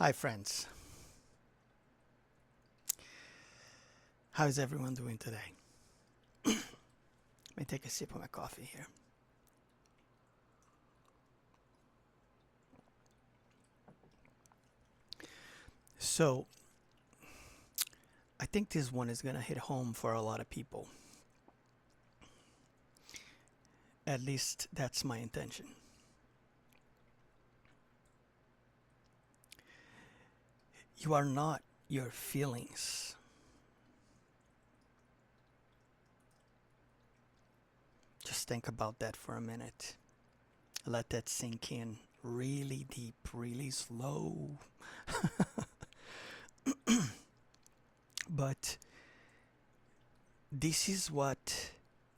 Hi, friends. How is everyone doing today? Let me take a sip of my coffee here. So, I think this one is going to hit home for a lot of people. At least that's my intention. You are not your feelings. Just think about that for a minute. Let that sink in really deep, really slow. But this is what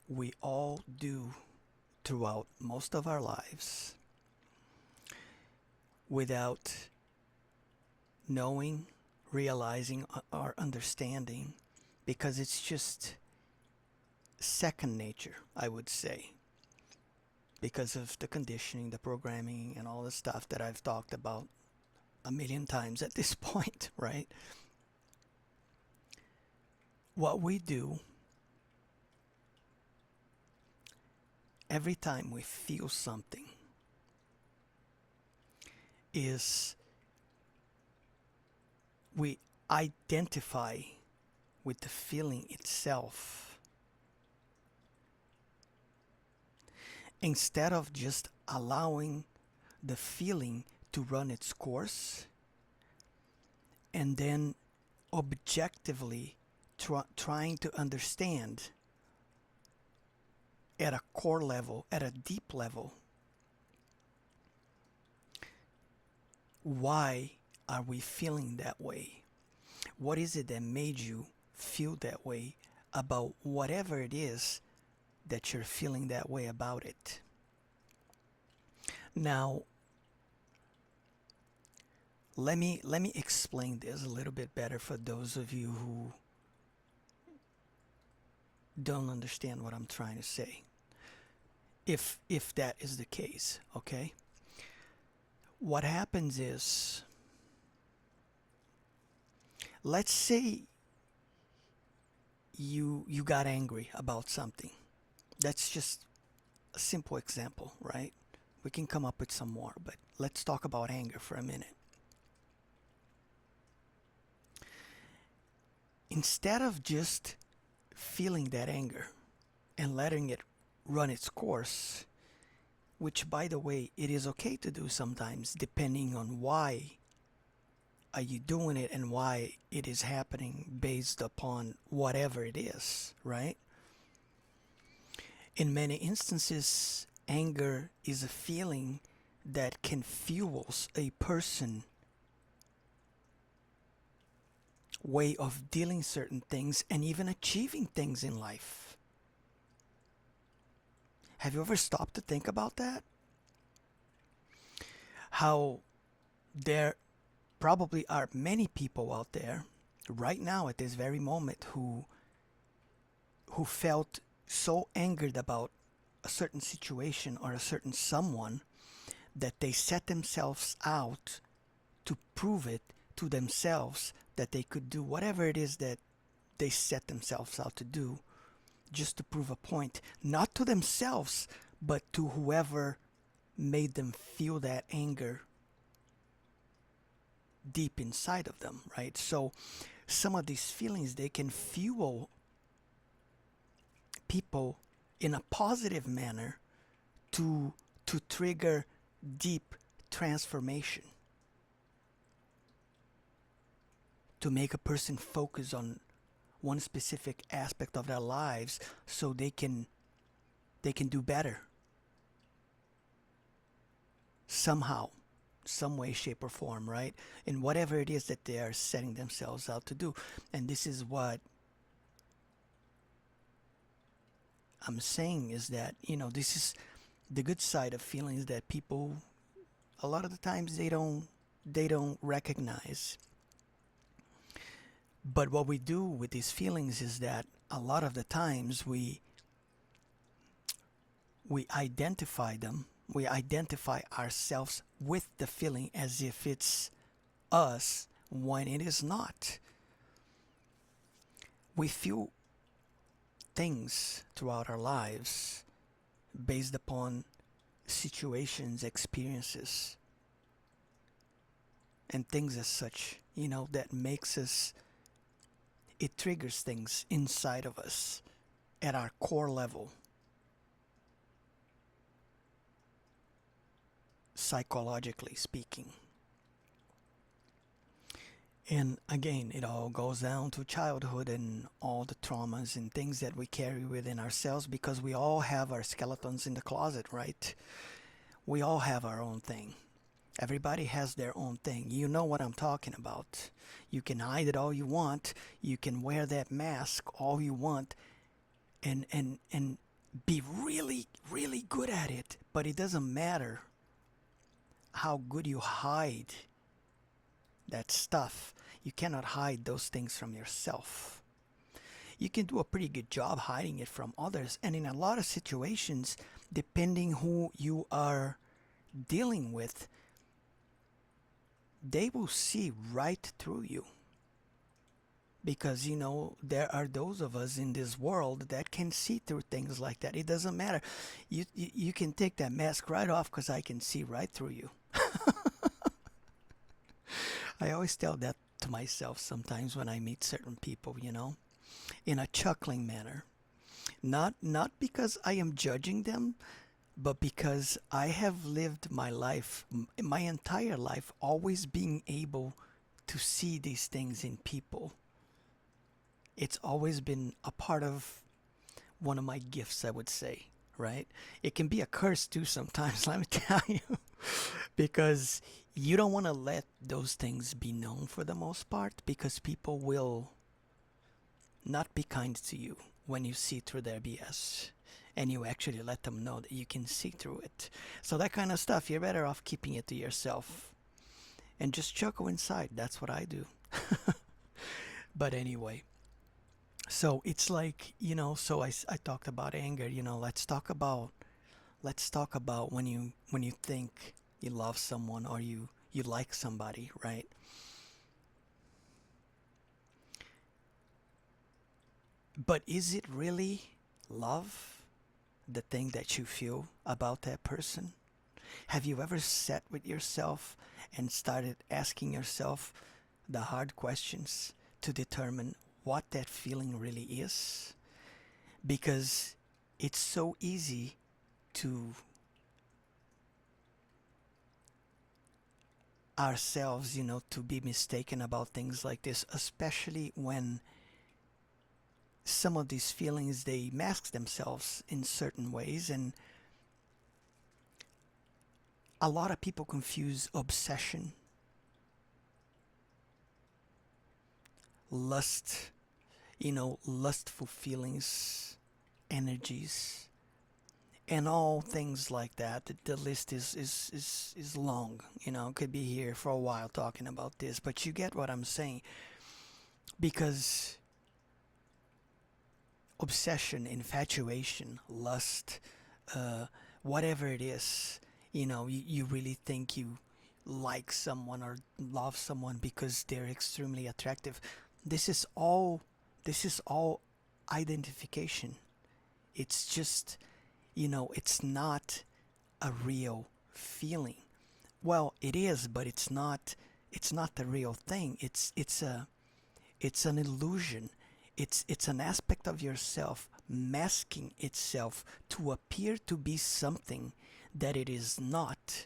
we all do throughout most of our lives without knowing, realizing, or understanding, because it's just second nature, I would say, because of the conditioning, the programming, and all the stuff that I've talked about a million times at this point, right? What we do every time we feel something is we identify with the feeling itself instead of just allowing the feeling to run its course and then objectively trying to understand at a core level, at a deep level, why are we feeling that way? What is it that made you feel that way about whatever it is that you're feeling that way about it? Now, let me explain this a little bit better for those of you who don't understand what I'm trying to say. If that is the case, okay? What happens is, let's say you got angry about something. That's just a simple example, right? We can come up with some more, but let's talk about anger for a minute. Instead of just feeling that anger and letting it run its course, which by the way, it is okay to do sometimes depending on why are you doing it and why it is happening based upon whatever it is, right? In many instances, anger is a feeling that can fuels a person way of dealing certain things and even achieving things in life. Have you ever stopped to think about that? How there probably are many people out there right now at this very moment who felt so angered about a certain situation or a certain someone that they set themselves out to prove it to themselves that they could do whatever it is that they set themselves out to do just to prove a point, not to themselves, but to whoever made them feel that anger deep inside of them, right? So some of these feelings, they can fuel people in a positive manner to trigger deep transformation, to make a person focus on one specific aspect of their lives so they can do better somehow, some way, shape, or form, right? In whatever it is that they are setting themselves out to do. And this is what I'm saying is that, this is the good side of feelings that people a lot of the times they don't recognize. But what we do with these feelings is that a lot of the times we identify them, we identify ourselves with the feeling as if it's us when it is not. We feel things throughout our lives based upon situations, experiences, and things as such, that makes us, it triggers things inside of us at our core level, psychologically speaking. And again, it all goes down to childhood and all the traumas and things that we carry within ourselves, because we all have our skeletons in the closet, right? We all have our own thing. Everybody has their own thing. You know what I'm talking about. You can hide it all you want. You can wear that mask all you want and be really, really good at it. But it doesn't matter how good you hide that stuff. You cannot hide those things from yourself. You can do a pretty good job hiding it from others. And in a lot of situations, depending who you are dealing with, they will see right through you. Because, there are those of us in this world that can see through things like that. It doesn't matter. You can take that mask right off because I can see right through you. I always tell that to myself sometimes when I meet certain people, in a chuckling manner. Not because I am judging them, but because I have lived my life, my entire life, always being able to see these things in people. It's always been a part of one of my gifts, I would say, right? It can be a curse too sometimes, let me tell you, because you don't want to let those things be known for the most part, because people will not be kind to you when you see through their BS and you actually let them know that you can see through it. So that kind of stuff, you're better off keeping it to yourself and just chuckle inside. That's what I do. But anyway, so it's like, so I talked about anger. Let's talk about when you think you love someone or you like somebody, right? But is it really love, the thing that you feel about that person? Have you ever sat with yourself and started asking yourself the hard questions to determine what that feeling really is? Because it's so easy to ourselves, to be mistaken about things like this, especially when some of these feelings, they mask themselves in certain ways. And a lot of people confuse obsession, lust, lustful feelings, energies, and all things like that. The list is long. Could be here for a while talking about this, but you get what I'm saying. Because obsession, infatuation, lust, uh, whatever it is, you really think you like someone or love someone because they're extremely attractive. This is all this is all identification. It's just, it's not a real feeling. Well, it is, but it's not the real thing. It's an illusion. It's an aspect of yourself masking itself to appear to be something that it is not,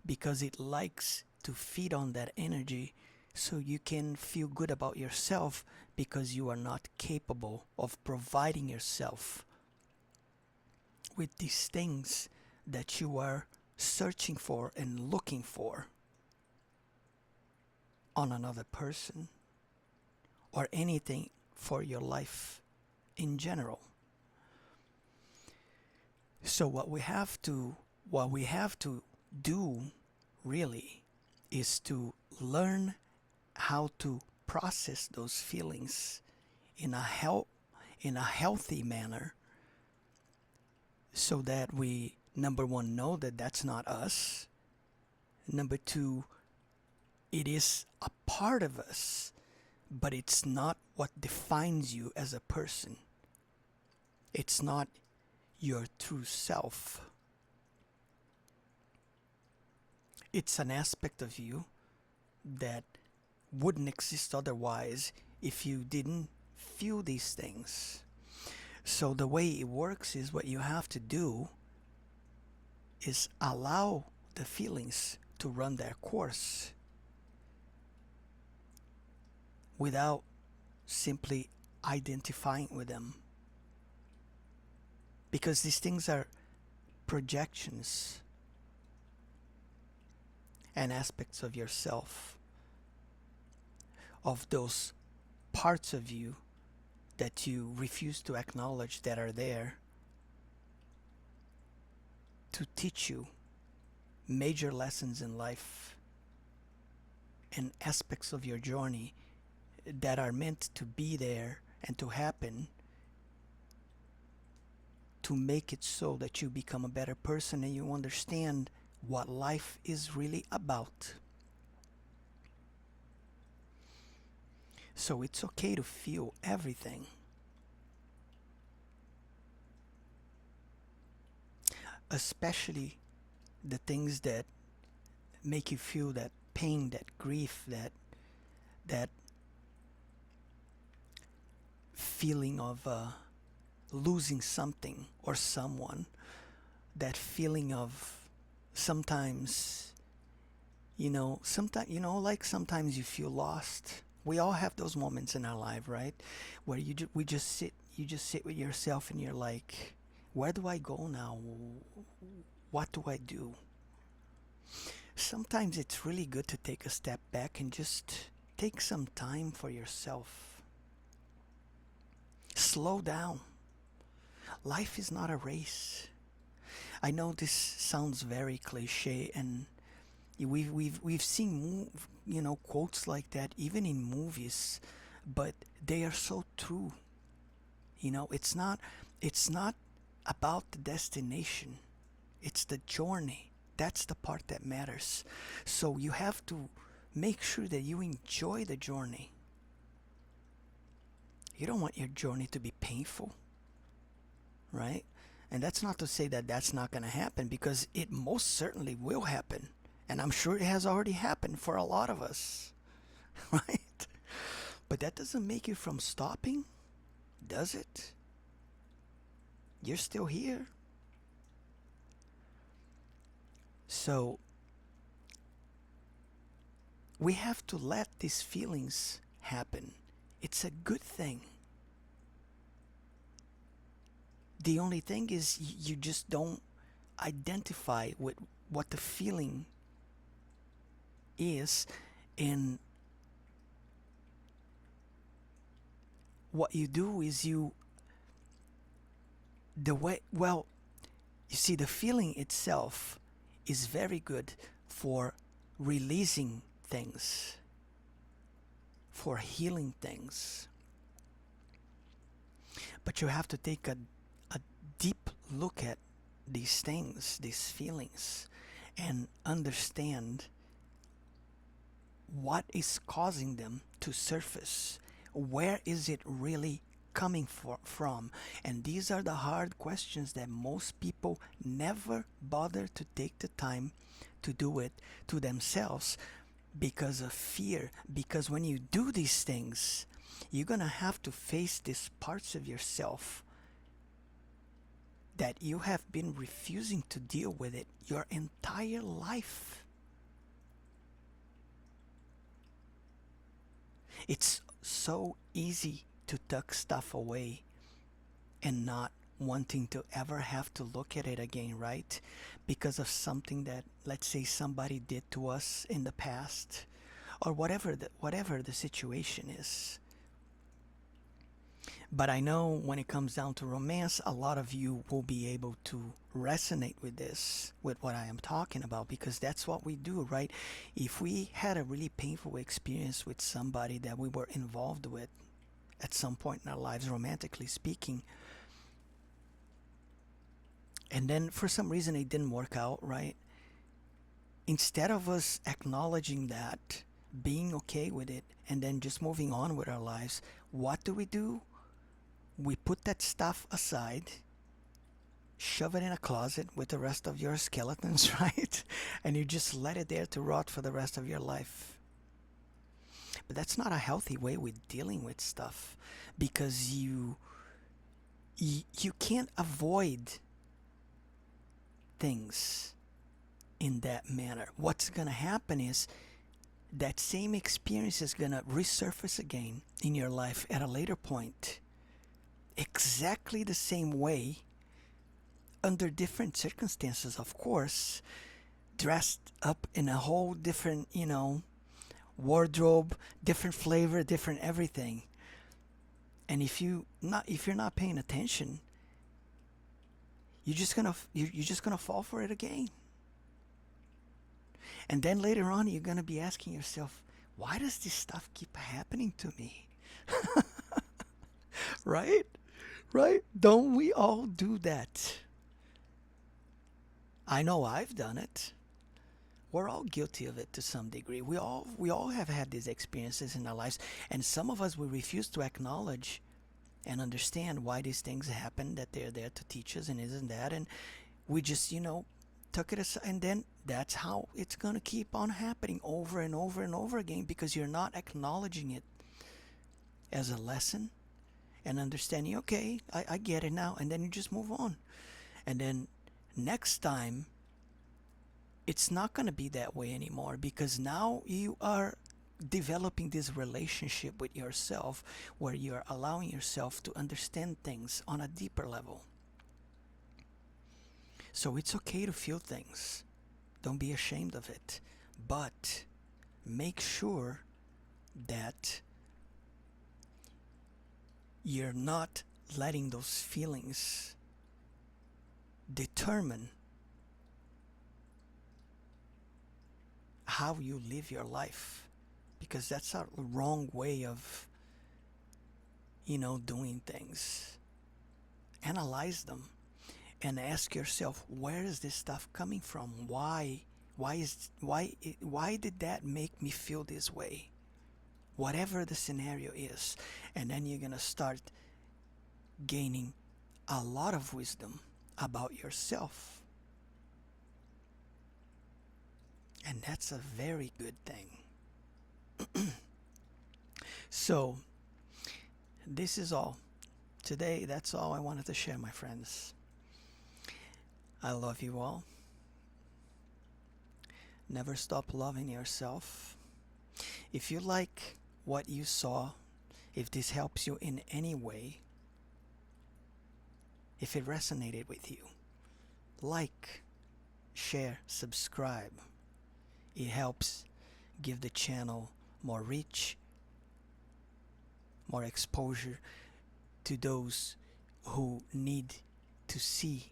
because it likes to feed on that energy so you can feel good about yourself, because you are not capable of providing yourself with these things that you are searching for and looking for on another person or anything for your life in general. So what we have to do really is to learn how to process those feelings in a healthy manner, so that we, number one, know that that's not us. Number two, it is a part of us, but it's not what defines you as a person. It's not your true self. It's an aspect of you that wouldn't exist otherwise if you didn't feel these things. So the way it works is, what you have to do is allow the feelings to run their course without simply identifying with them. Because these things are projections and aspects of yourself, of those parts of you that you refuse to acknowledge that are there to teach you major lessons in life and aspects of your journey that are meant to be there and to happen to make it so that you become a better person and you understand what life is really about. So it's okay to feel everything. Especially the things that make you feel that pain, that grief, that feeling of losing something or someone, that feeling of sometimes, like sometimes you feel lost. We all have those moments in our life, right? Where you just sit with yourself and you're like, where do I go now? What do I do? Sometimes it's really good to take a step back and just take some time for yourself. Slow down. Life is not a race. I know this sounds very cliche, and we've seen quotes like that even in movies, but they are so true. It's not about the destination. It's the journey. That's the part that matters. So you have to make sure that you enjoy the journey. You don't want your journey to be painful, right? And that's not to say that that's not going to happen, because it most certainly will happen. And I'm sure it has already happened for a lot of us, right? But that doesn't make you from stopping, does it? You're still here. So we have to let these feelings happen. It's a good thing. The only thing is you just don't identify with what the feeling is, and what you do is you see, the feeling itself is very good for releasing things, for healing things. But you have to take a deep look at these things, these feelings, and understand what is causing them to surface. Where is it really coming from? And these are the hard questions that most people never bother to take the time to do it to themselves, because of fear. Because when you do these things, you're gonna have to face these parts of yourself that you have been refusing to deal with it your entire life. It's so easy to tuck stuff away and not wanting to ever have to look at it again, right? Because of something that, let's say, somebody did to us in the past, or whatever the situation is. But I know when it comes down to romance, a lot of you will be able to resonate with this, with what I am talking about, because that's what we do, right? If we had a really painful experience with somebody that we were involved with at some point in our lives, romantically speaking, and then for some reason it didn't work out, right? Instead of us acknowledging that, being okay with it, and then just moving on with our lives, what do? We put that stuff aside, shove it in a closet with the rest of your skeletons, right? And you just let it there to rot for the rest of your life. But that's not a healthy way with dealing with stuff, because you can't avoid things in that manner. What's going to happen is that same experience is going to resurface again in your life at a later point, exactly the same way, under different circumstances, of course, dressed up in a whole different, wardrobe, different flavor, different everything. And if you're not paying attention, you're just gonna fall for it again. And then later on, you're gonna be asking yourself, why does this stuff keep happening to me? Right? Right? Don't we all do that? I know I've done it. We're all guilty of it to some degree. We all have had these experiences in our lives, and some of us we refuse to acknowledge and understand why these things happen, that they're there to teach us and isn't that, and we just took it aside, and then that's how it's going to keep on happening over and over and over again, because you're not acknowledging it as a lesson and understanding, okay, I get it now, and then you just move on. And then next time it's not going to be that way anymore, because now you are developing this relationship with yourself where you're allowing yourself to understand things on a deeper level. So it's okay to feel things. Don't be ashamed of it. But make sure that you're not letting those feelings determine how you live your life, because that's a wrong way of doing things. Analyze them and ask yourself, where is this stuff coming from? Why did that make me feel this way? Whatever the scenario is. And then you're going to start gaining a lot of wisdom about yourself. And that's a very good thing. So, this is all. Today, that's all I wanted to share, my friends. I love you all. Never stop loving yourself. If you like what you saw, if this helps you in any way, if it resonated with you, like, share, subscribe. It helps give the channel more reach, more exposure to those who need to see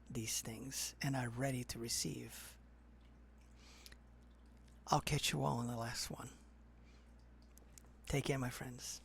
these things and are ready to receive. I'll catch you all on the last one. Take care, my friends.